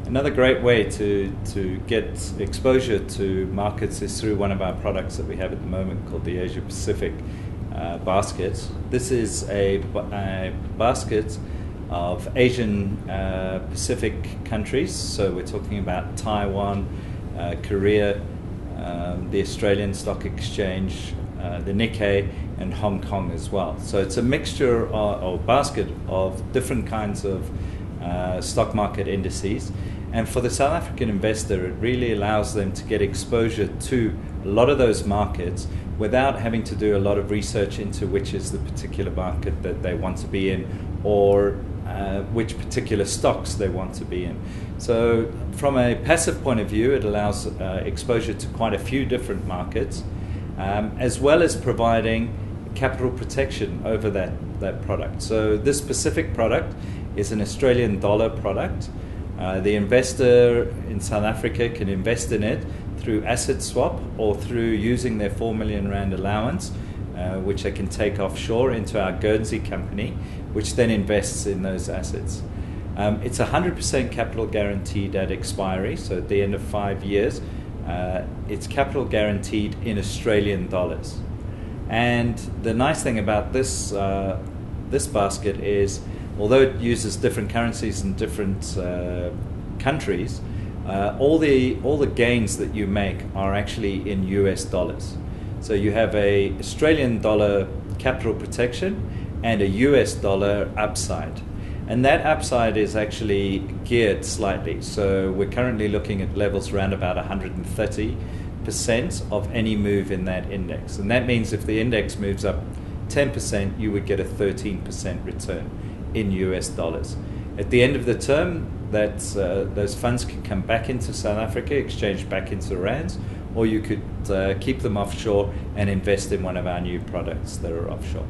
Another great way to get exposure to markets is through one of our products that we have at the moment called the Asia Pacific basket. This is a basket of Asian Pacific countries, so we're talking about Taiwan, Korea, the Australian Stock Exchange, the Nikkei, and Hong Kong as well. So it's a mixture or basket of different kinds of stock market indices. And for the South African investor, it really allows them to get exposure to a lot of those markets without having to do a lot of research into which is the particular market that they want to be in, or which particular stocks they want to be in. So from a passive point of view, it allows exposure to quite a few different markets, as well as providing capital protection over that product. So this specific product is an Australian dollar product. The investor in South Africa can invest in it through asset swap or through using their 4 million rand allowance, which they can take offshore into our Guernsey company, which then invests in those assets. It's 100% capital guaranteed at expiry, so at the end of 5 years, it's capital guaranteed in Australian dollars. And the nice thing about this basket is, although it uses different currencies in different countries, all the gains that you make are actually in US dollars. So you have a Australian dollar capital protection and a US dollar upside. And that upside is actually geared slightly. So we're currently looking at levels around about 130% of any move in that index. And that means if the index moves up 10%, you would get a 13% return in US dollars. At the end of the term, those funds can come back into South Africa, exchange back into rands, or you could keep them offshore and invest in one of our new products that are offshore.